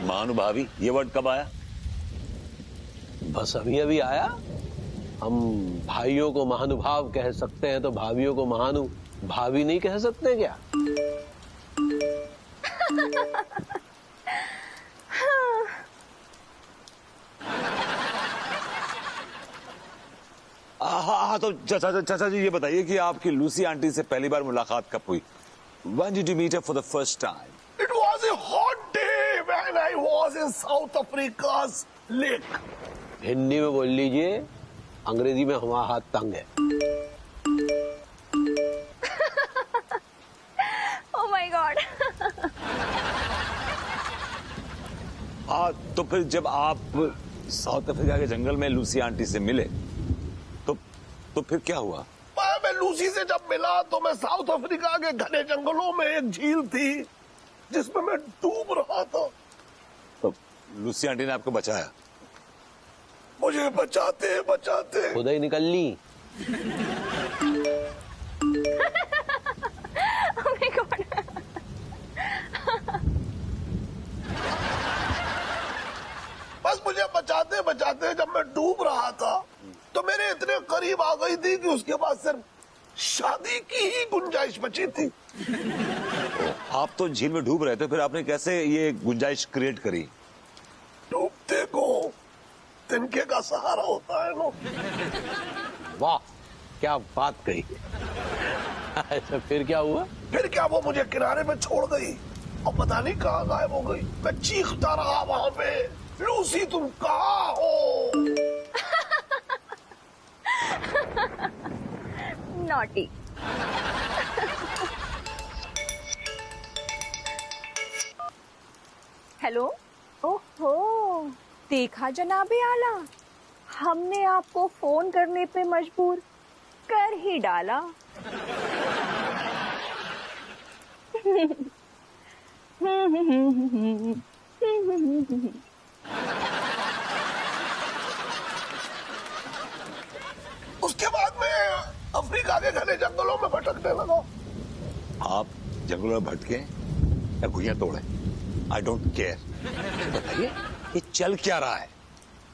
महानुभावी ये वर्ड कब आया? बस अभी अभी आया। हम भाइयों को महानुभाव कह सकते हैं तो भाभियों को महानुभावी नहीं कह सकते क्या? हाँ तो चाचा जी ये बताइए कि आपकी लूसी आंटी से पहली बार मुलाकात कब हुई? When did you meet her for the first time? It was a hot day when I was in South Africa's lake. Hindi में बोल लीजिए, अंग्रेजी में हमारा हाथ तंग है। Oh my God. हाँ तो फिर जब आप साउथ अफ्रीका के जंगल में लूसी आंटी से मिले तो फिर क्या हुआ? मैं लूसी से जब मिला तो मैं साउथ अफ्रीका के घने जंगलों में एक झील थी जिसमें मैं डूब रहा था। तो लूसी आंटी ने आपको बचाया? मुझे बचाते बचाते खुद ही निकल ली। Oh my God. बस मुझे बचाते बचाते जब मैं डूब रहा था तो मेरे इतने करीब आ गई थी कि उसके बाद सिर्फ शादी की ही गुंजाइश बची थी। आप तो झील में डूब रहे थे, फिर आपने कैसे ये गुंजाइश क्रिएट करी? डूबते को तिनके का सहारा होता है ना। वाह क्या बात कही। अच्छा फिर क्या हुआ? फिर क्या वो मुझे किनारे पे छोड़ गई और पता नहीं कहाँ गायब हो गई। मैं चीखता रहा वहां पे, लूसी तुम कहाँ हो? Naughty. हेलो। ओहो, देखा जनाबे आला, हमने आपको फोन करने पे मजबूर कर ही डाला। उसके बाद मैं अफ्रीका के घने जंगलों में भटकने लगा। आप जंगलों में भटके या घुइयां तोड़े, आई डोंट केयर। बताइए ये चल क्या रहा है?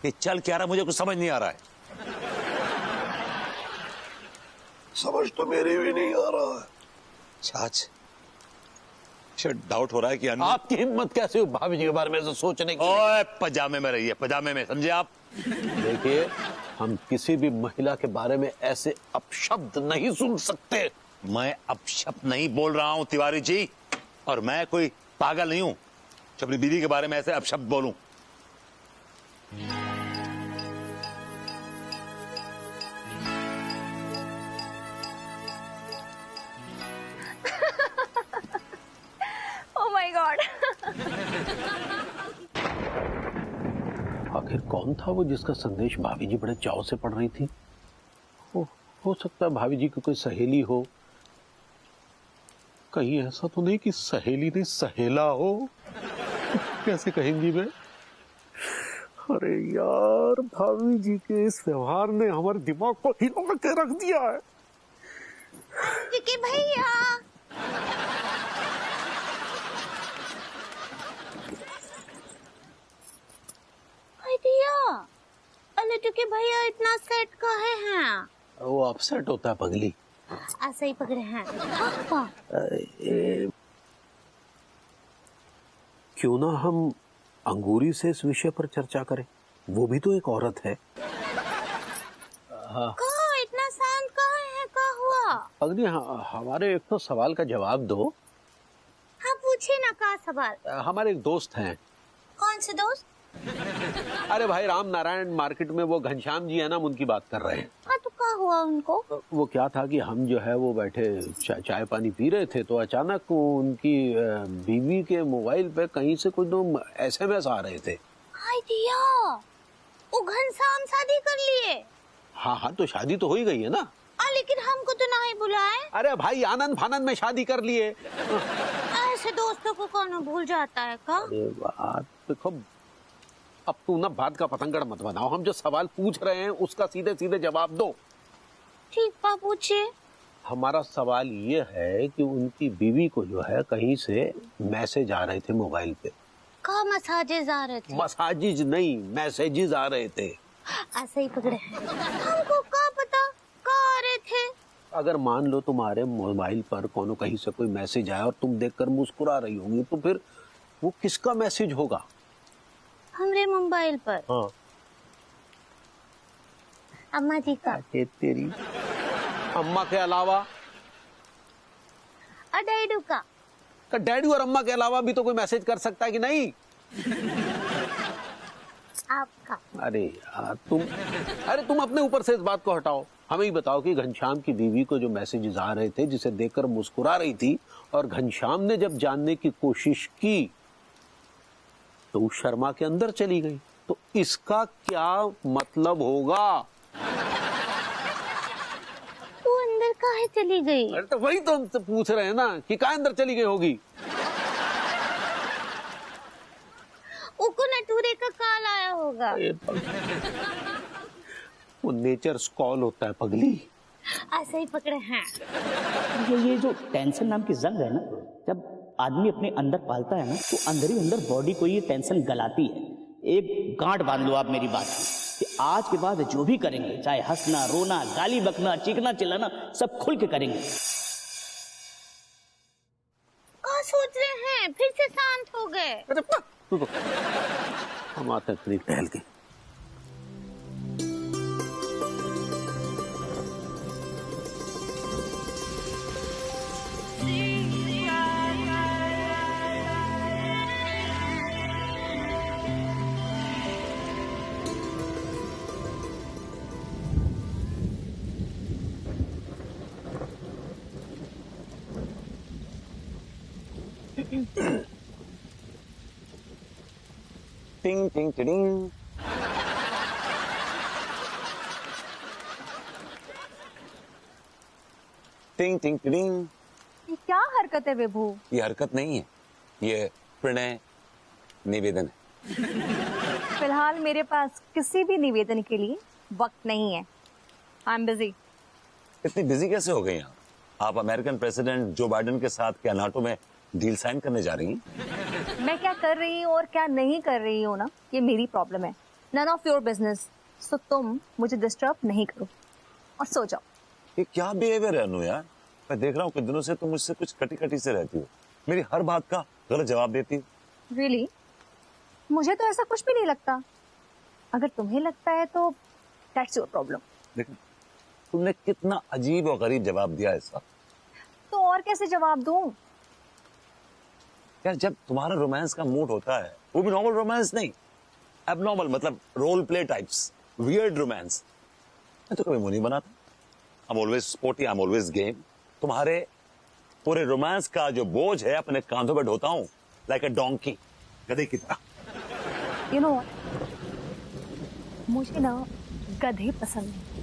ये चल क्या रहा है? मुझे कुछ समझ नहीं आ रहा है। समझ तो मेरी भी नहीं आ रहा है। छाछ डाउट हो रहा है कि आपकी हिम्मत कैसे हुई भाभी जी के बारे में ऐसा सोचने की? ओए पजामे में रहिए, पजामे में, समझे आप? देखिए हम किसी भी महिला के बारे में ऐसे अपशब्द नहीं सुन सकते। मैं अपशब्द नहीं बोल रहा हूं तिवारी जी, और मैं कोई पागल नहीं हूं जो अपनी बीवी के बारे में ऐसे अपशब्द बोलूं। Oh my God. आखिर कौन था वो जिसका संदेश भाभी जी बड़े चाव से पढ़ रही थी? हो सकता है भाभी जी की कोई सहेली हो। कहीं ऐसा तो नहीं कि सहेली ने सहेला हो? कैसे कहेंगी मैं? अरे यार भाभी जी के इस व्यवहार ने हमारे दिमाग को हिला के रख दिया है। कि भैया के भैया इतना सेट काहे हैं? वो अपसेट होता है पगली। ऐसे ही पकड़े हैं। क्यों ना हम अंगूरी से इस विषय पर चर्चा करें? वो भी तो एक औरत है। कहाँ इतना शांत काहे है? क्या हुआ? पगली हमारे एक तो सवाल का जवाब दो। हाँ पूछिए ना, क्या सवाल? हमारे एक दोस्त हैं। कौन से दोस्त? अरे भाई राम नारायण मार्केट में वो घनश्याम जी है ना, उनकी बात कर रहे हैं। हाँ तो क्या हुआ उनको? वो क्या था कि हम जो है वो बैठे चाय पानी पी रहे थे तो अचानक उनकी बीवी के मोबाइल पे कहीं से कुछ दो SMS आ रहे थे। हाय दिया, वो घनश्याम शादी कर लिए? हाँ तो शादी तो हो ही गई है ना। लेकिन हमको तो नहीं बुलाए। अरे भाई आनंद फानंद में शादी कर लिए। ऐसे दोस्तों को कौन भूल जाता है का? अरे बात देखो, अब तू ना बात का पतंगड़ मत बनाओ। हम जो सवाल पूछ रहे हैं उसका सीधे सीधे जवाब दो। ठीक बा, पूछिए। हमारा सवाल ये है कि उनकी बीवी को जो है कहीं से मैसेज आ रहे थे मोबाइल पे। कहाँ मसाजेज आ रहे थे? मसाजिज नहीं, मैसेजेस आ रहे थे। ऐसे ही पकड़े। हमको क्या पता कहाँ आ रहे थे? अगर मान लो तुम्हारे मोबाइल पर कोनो कहीं से कोई मैसेज आया और तुम देखकर मुस्कुरा रही होंगी, तो फिर वो किसका मैसेज होगा? हमरे मोबाइल पर हाँ, अम्मा जी का। तेरी अम्मा के अलावा? डैडू का। डैडी और अम्मा के अलावा भी तो कोई मैसेज कर सकता है कि नहीं? आपका। अरे यार तुम अपने ऊपर से इस बात को हटाओ। हमें ही बताओ कि घनश्याम की बीवी को जो मैसेजेस आ रहे थे, जिसे देखकर मुस्कुरा रही थी, और घनश्याम ने जब जानने की कोशिश की तो उस शर्मा के अंदर चली गई, तो इसका क्या मतलब होगा? वो अंदर काहे चली गई? अरे तो वही तो हमसे पूछ रहे हैं ना कि कहाँ अंदर चली गई होगी। उको नटूरे का काल आया होगा। वो नेचर कॉल होता है पगली। ऐसे ही पकड़े हैं। ये जो टेंशन नाम की जंग है ना, जब आदमी अपने अंदर पालता है ना, तो अंदर ही अंदर बॉडी को ये टेंशन गलाती है। एक गांठ बांध लो आप मेरी बात कि आज के बाद जो भी करेंगे, चाहे हंसना, रोना, गाली बकना, चीखना चिल्लाना, सब खुल के करेंगे। क्या सोच रहे हैं? फिर से शांत हो गए। हम आते हैं करीब टहल के। टिंग टिंग टिंग। टिंग टिंग टिंग। ये क्या हरकत है विभू? ये हरकत नहीं है, ये प्रणय निवेदन है। फिलहाल मेरे पास किसी भी निवेदन के लिए वक्त नहीं है। I am busy. इतनी बिजी कैसे हो गई आप अमेरिकन प्रेसिडेंट जो बाइडेन के साथ क्या नाटो में डील साइन करने जा रही हैं? मैं क्या कर रही हूँ और क्या नहीं कर रही हूँ ना, ये मेरी प्रॉब्लम है। None of your business. So तुम मुझे डिस्टर्ब नहीं करो और सो जाओ। ये क्या बिहेवियर है अनु यार? मैं देख रहा हूँ कुछ दिनों से तुम मुझसे कुछ कटी कटी से रहती हो, मेरी हर बात का गलत जवाब देती हो। रियली? मुझे तो ऐसा कुछ भी नहीं लगता। अगर तुम्हें लगता है तो दैट्स योर प्रॉब्लम। देखो तुमने कितना अजीब और गरीब जवाब दिया इस वक्त। तो और कैसे जवाब दूं? यार जब तुम्हारा रोमांस का मूड होता है, वो भी नॉर्मल रोमांस नहीं, एबनॉर्मल, मतलब role play types, weird romance, मैं तो कभी मुंह नहीं बनाता। I am always sporty, I am always game. तुम्हारे पूरे रोमांस का जो बोझ है अपने कांधों पर ढोता हूं, लाइक अ डोंकी, गधे की तरह। यू नो मुझे ना गधे पसंद है।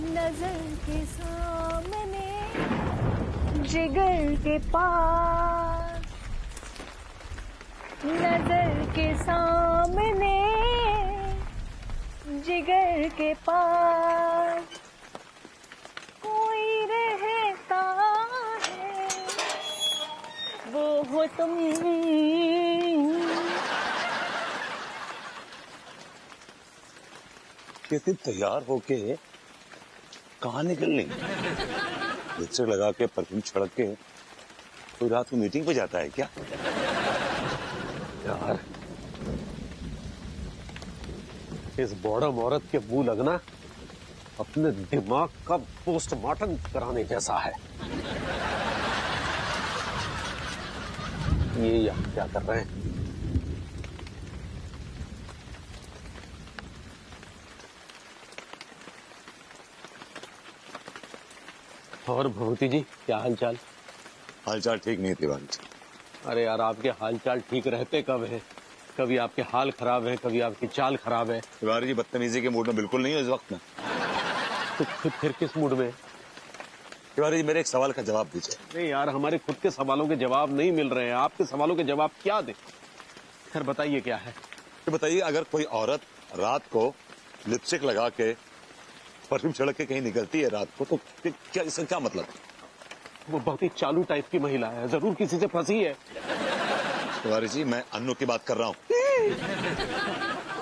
नजर के सामने जिगर के पास, नजर के सामने जिगर के पास कोई रहता है, वो हो तुम। कितनी तैयार होके कहाँ निकल रही? लिपस्टिक लगा के परफ्यूम छिड़क के कोई रात को मीटिंग पे जाता है क्या? यार इस बॉडम औरत के मुंह लगना अपने दिमाग का पोस्टमार्टम कराने जैसा है। ये यहाँ क्या कर रहे हैं? और भगवती जी क्या हालचाल? हालचाल ठीक नहीं तिवारी जी। अरे यार आपके हालचाल ठीक रहते कब है? कभी आपके हाल खराब है, कभी आपकी चाल खराब है। तिवारी जी बदतमीजी के मूड में बिल्कुल नहीं हो इस वक्त में। तो फिर किस मूड में? तिवारी जी मेरे एक सवाल का जवाब दीजिए। नहीं यार हमारे खुद के सवालों के जवाब नहीं मिल रहे हैं, आपके सवालों के जवाब क्या दे? खैर बताइए क्या है? तो बताइए, अगर कोई औरत रात को लिपस्टिक लगा के परफ्यूम छिड़क के कहीं निकलती है रात को, तो क्या इसका क्या मतलब? वो बहुत ही चालू टाइप की महिला है, जरूर किसी से फंसी है। तिवारी जी मैं अन्नू की बात कर रहा हूँ।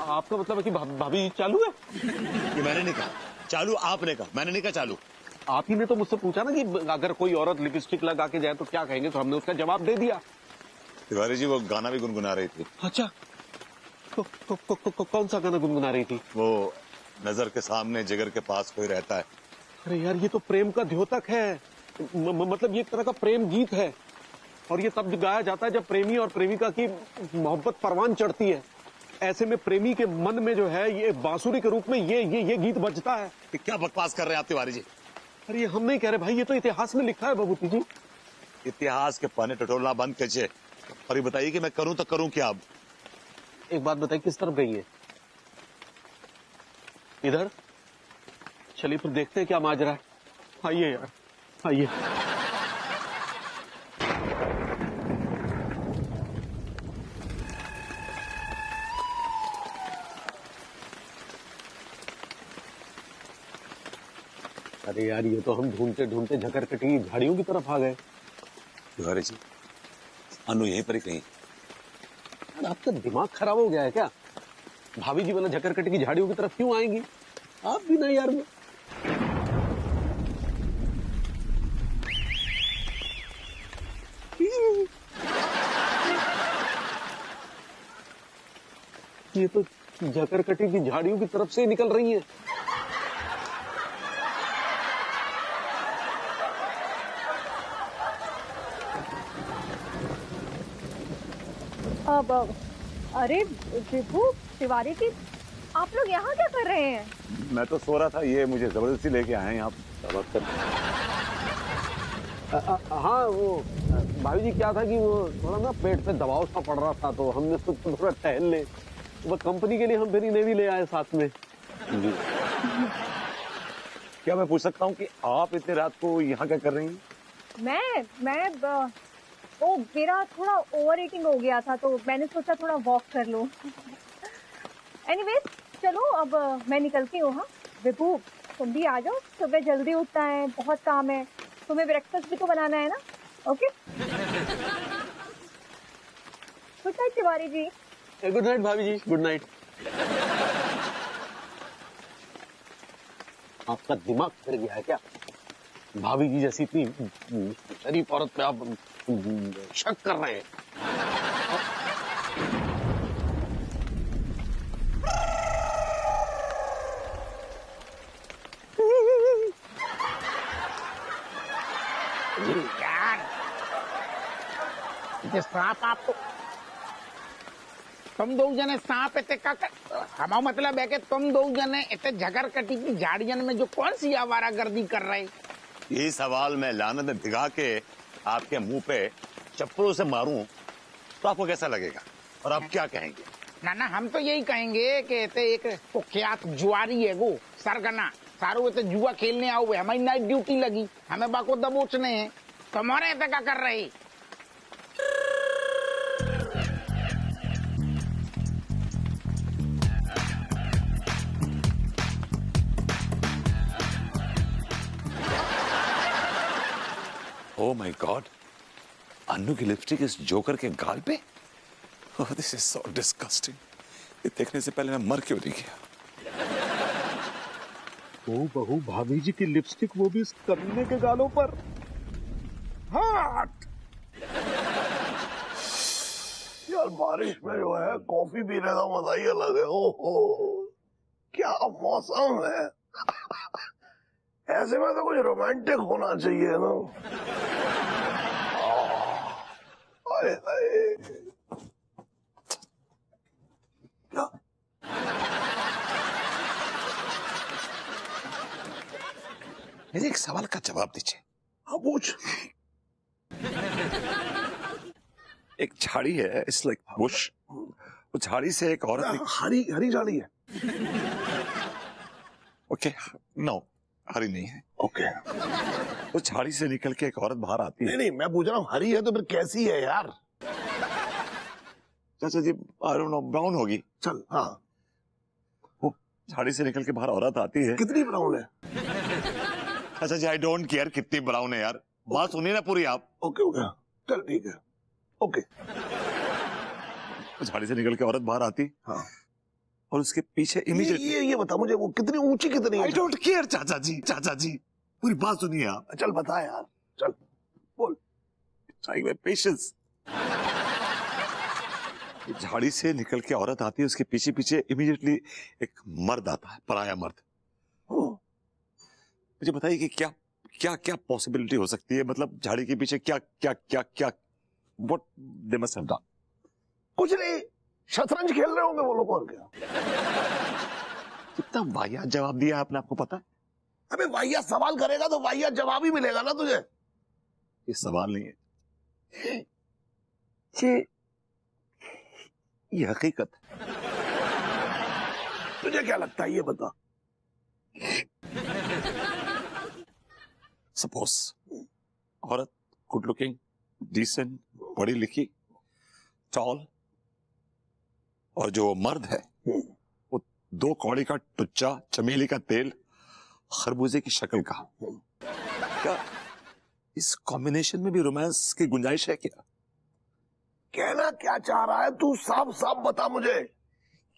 आपका मतलब है कि भाभी चालू है? ये मैंने नहीं कहा चालू, आपने कहा, मैंने नहीं कहा चालू। आप ही ने तो मुझसे पूछा ना कि अगर कोई औरत लिपस्टिक लगा के जाए तो क्या कहेंगे, तो हमने उसका जवाब दे दिया। तिवारी जी वो गाना भी गुनगुना रही थी। अच्छा कौन सा गाना गुनगुना रही थी? वो नजर के सामने जिगर के पास कोई रहता है। अरे यार ये तो प्रेम का द्योतक है, मतलब ये एक तरह का प्रेम गीत है, और ये तब गाया जाता है जब प्रेमी और प्रेमिका की मोहब्बत परवान चढ़ती है। ऐसे में प्रेमी के मन में जो है ये बांसुरी के रूप में ये गीत बजता है। क्या बकवास कर रहे हैं आप तिवारी जी? अरे ये हम नहीं कह रहे भाई, ये तो इतिहास में लिखा है बबूती जी। इतिहास के पन्ने टटोलना बंद कीजिए और ये बताइए कि मैं करूं तो करूं क्या अब? एक बात बताइए, किस तरफ गई है? इधर चलिए फिर देखते हैं क्या माजरा है। आइए यार आइए। अरे यार ये तो हम ढूंढते ढूंढते झकरकटी की झाड़ियों की तरफ आ गए। तिवारी जी अनु यहीं पर ही कहीं। यार आपका दिमाग खराब हो गया है क्या? भाभी जी वाला झकरकटी की झाड़ियों की तरफ क्यों आएंगी? आप भी ना यार। ये तो झकरकटी की झाड़ियों की तरफ से निकल रही है। अब अरे विभू, तिवारी जी, आप लोग यहाँ क्या कर रहे हैं? मैं तो सो रहा था, ये मुझे जबरदस्ती लेके आए हैं यहाँ। हाँ वो भाभी जी क्या था कि वो थोड़ा ना पेट पे दबाव सा पड़ रहा था, तो हमने सोचा थोड़ा टहल ले। वो कंपनी के लिए हम फिर इन्हें भी ले आए साथ में। जी। क्या मैं पूछ सकता हूँ कि आप इतनी रात को यहाँ क्या कर रही हैं? मैं ओ मेरा थोड़ा ओवर ईटिंग हो गया था, तो मैंने सोचा थोड़ा वॉक कर लूं। एनीवेज चलो अब मैं निकलती हूँ। हाँ विभू तुम भी आ जाओ, सुबह जल्दी उठना है, बहुत काम है, तुम्हें ब्रेकफास्ट भी तो बनाना है ना। Okay good night Tiwari ji. Good night भाभी जी, गुड नाइट। आपका दिमाग फिर गया है क्या? भाभी जी जैसी इतनी शरीफ औरत पे आप शक कर रहे हैं? यार ये सांप आप तो तुम दो जने सांप इतने का हमारा मतलब है कि तुम दो जने इतने झगड़कटी की झाड़ियन में जो कौन सी आवारागर्दी कर रहे? यही सवाल मैं लानत में भिगा के आपके मुंह पे चप्पलों से मारूं तो आपको कैसा लगेगा और आप क्या कहेंगे? ना हम तो यही कहेंगे कि इतने एक कुख्यात जुआरी है वो सरगना सारू इतने जुआ खेलने आओ हुए, हमारी नाइट ड्यूटी लगी, हमें बाको दबोचने हैं, तुम्हारे इतने क्या कर रहे? ओह माय गॉड, अन्नू की लिपस्टिक इस जोकर के गाल पे? Oh this is so disgusting. ये देखने से पहले मैं मर क्यों नहीं गया? वो बहू भाभी जी की लिपस्टिक, वो भी इस कमीने के गालों पर। हट! यार बारिश में जो है कॉफी पीने का मजा ही अलग है। ओहो क्या मौसम है। ऐसे में तो कुछ रोमांटिक होना चाहिए ना। हाय हाय। क्या मेरे एक सवाल का जवाब दीजिए। हाँ पूछ। एक झाड़ी है, इट्स लाइक बुश, वो झाड़ी से एक औरत हरी हरी झाड़ी है। ओके, नो हरी नहीं है। ओके वो झाड़ी से निकल के एक औरत बाहर आती है। नहीं नहीं, मैं पूछ रहा हूँ हरी है तो फिर कैसी है यार। चाचा जी आई डोंट नो, ब्राउन होगी। चल हाँ। वो झाड़ी से निकल के बाहर औरत आती है। कितनी ब्राउन है? चाचा जी आई डोंट केयर कितनी ब्राउन है यार, बात सुनिए ना पूरी आप। ओके ओके चल ठीक है। ओके झाड़ी से निकल के औरत बाहर आती, हाँ। और उसके पीछे इमीडिएट। ये बता मुझे वो कितनी ऊंची कितनी है? आई डोंट केयर चाचा जी, चाचा जी पूरी बात सुनिए आप। चल बता यार, चल बोल। Try my patience. झाड़ी से निकल के औरत आती है, उसके पीछे पीछे इमीडिएटली एक मर्द आता है, पराया मर्द। मुझे बताइए कि क्या क्या क्या पॉसिबिलिटी हो सकती है, मतलब झाड़ी के पीछे क्या क्या क्या क्या what they must have done. कुछ नहीं, शतरंज खेल रहे होंगे वो लोग, और क्या। कितना वाहियात जवाब दिया आपने, आपको पता है? अबे वाहियात सवाल करेगा तो वाहियात जवाब ही मिलेगा ना तुझे। ये सवाल नहीं है, ये हकीकत है। तुझे क्या लगता है ये बता। सपोज औरत गुड लुकिंग, डिसेंट, पढ़ी लिखी, टॉल, और जो मर्द है वो 2 कौड़ी का टुच्चा, चमेली का तेल, खरबूजे की शक्ल का। क्या इस कॉम्बिनेशन में भी रोमांस की गुंजाइश है क्या? कहना क्या चाह रहा है तू, साफ साफ बता मुझे।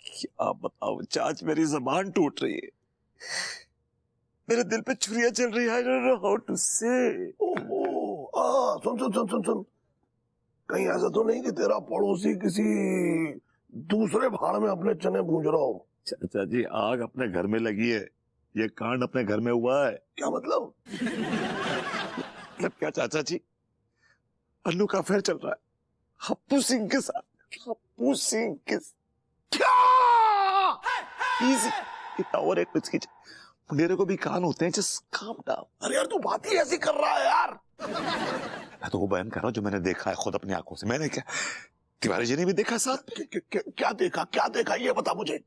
क्या बताओ चाच, मेरी जबान टूट रही है, मेरे दिल पे छुरियां चल रही है। I don't know how to say. ओहो सुन सुन सुन सुन सुन, कहीं ऐसा तो नहीं कि तेरा पड़ोसी किसी दूसरे भाड़ में अपने चने भूंज रहा हो। चाचा जी आग अपने घर में लगी है, ये कांड अपने घर में हुआ है। क्या मतलब? मतलब क्या चाचा जी, अन्नू का अफेयर चल रहा है हप्पू सिंह के साथ। हप्पू सिंह के क्या? इजी, इतना और एक कुछ कीजिए, मेरे को भी कान होते हैं, जस्ट काम डाउन। अरे यार तू बात ही ऐसी कर रहा है यार। मैं तो वो बयान कर रहा हूं जो मैंने देखा है खुद अपनी आंखों से। मैंने क्या, तिवारी जी ने भी देखा साथ में। क्या देखा, क्या देखा ये बता मुझे।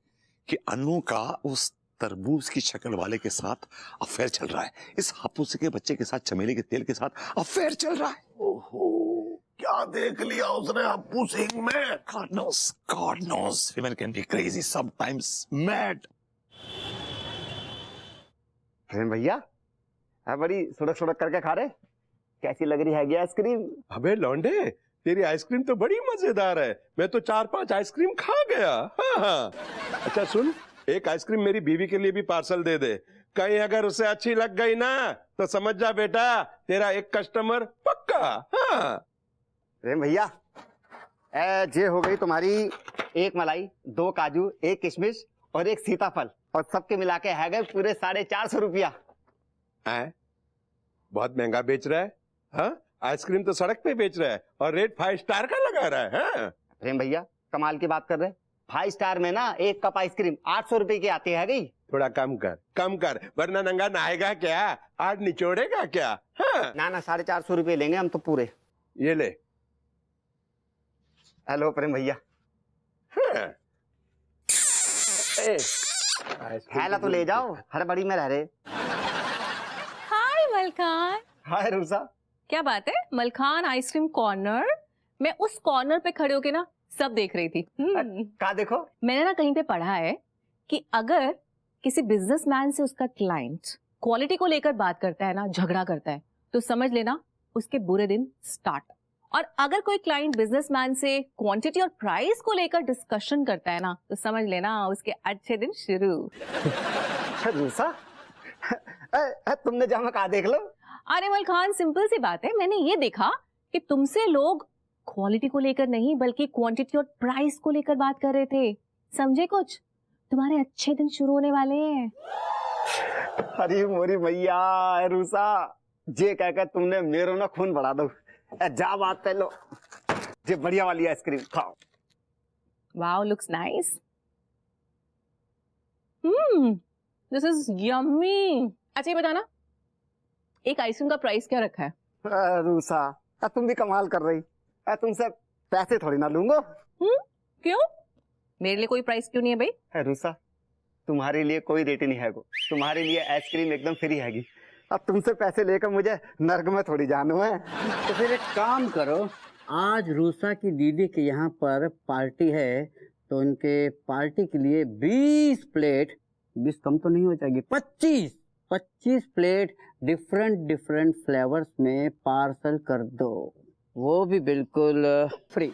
कि अनु का उस तरबूज की शक्ल वाले के साथ अफेयर चल रहा है, इस हप्पू सिंह के बच्चे के साथ, चमेली के तेल के साथ अफेयर चल रहा है। ओहो क्या देख लिया उसने हप्पू सिंह में। God knows, women can be crazy sometimes, mad. प्रेम भैया है बड़ी सुड़क सुड़क करके खा रहे, कैसी लग रही है आइसक्रीम? अबे लौंडे, तेरी आइसक्रीम तो बड़ी मजेदार है, मैं तो 4-5 आइसक्रीम खा गया। हाँ। अच्छा सुन, एक आइसक्रीम मेरी बीवी के लिए भी पार्सल दे दे, कहीं अगर उसे अच्छी लग गई ना तो समझ जा बेटा, तेरा एक कस्टमर पक्का। हाँ। प्रेम भैया ये हो गई तुम्हारी 1 मलाई, 2 काजू, 1 किशमिश और 1 सीताफल, और सबके मिला के है गए पूरे 450 रुपया। बहुत महंगा बेच रहा है। हाँ? आइसक्रीम तो सड़क पे बेच रहा है और रेट 5 स्टार का लगा रहा है। हाँ? प्रेम भैया कमाल की बात कर रहे, 5 स्टार में ना 1 कप आइसक्रीम 800 रुपए की आती है गई। थोड़ा कम कर, वरना नंगा नहाएगा क्या, आज निचोड़ेगा क्या? हाँ? ना 450 रुपए लेंगे हम तो पूरे। ये ले। हेलो प्रेम भैया। हाँ? हैला तो ले जाओ, हड़बड़ी में रह रहे। हाय मलखान। हाय रूसा। क्या बात है मलखान, आइसक्रीम कॉर्नर। मैं उस कॉर्नर पे खड़े होके ना सब देख रही थी। कहाँ देखो? मैंने ना कहीं पे पढ़ा है कि अगर किसी बिजनेसमैन से उसका क्लाइंट क्वालिटी को लेकर बात करता है ना, झगड़ा करता है, तो समझ लेना उसके बुरे दिन स्टार्ट। और अगर कोई क्लाइंट बिजनेसमैन से क्वांटिटी और प्राइस को लेकर डिस्कशन करता है ना, तो समझ लेना उसके अच्छे दिन शुरू। रूसा तुमने जहाँ कहा देख लो। अरे खान, सिंपल सी बात है, मैंने ये देखा कि तुमसे लोग क्वालिटी को लेकर नहीं बल्कि क्वांटिटी और प्राइस को लेकर बात कर रहे थे। समझे कुछ? तुम्हारे अच्छे दिन शुरू होने वाले हैं। अरे मोरी भैया रूसा, जे कहकर तुमने मेरो ना खून बढ़ा दो। जा बात कर लो, जे बढ़िया वाली आइसक्रीम खाओ। Wow, looks nice. This is yummy. अच्छा ये बताना, एक आइसक्रीम का प्राइस क्या रखा है? रूसा, तुम भी कमाल कर रही। तुमसे पैसे थोड़ी ना लूंगा। क्यों? मेरे लिए कोई प्राइस क्यों नहीं है भाई? रूसा, तुम्हारे लिए कोई रेट नहीं है, तुम्हारे लिए आइसक्रीम एकदम फ्री हैगी। अब तुमसे पैसे लेकर मुझे नर्क में थोड़ी जाना है। तो फिर एक काम करो, आज रूसा की दीदी के यहाँ पर पार्टी है, तो उनके पार्टी के लिए 20 प्लेट, 20 कम तो नहीं हो जाएगी, 25 प्लेट डिफरेंट फ्लेवर्स में पार्सल कर दो, वो भी बिल्कुल फ्री।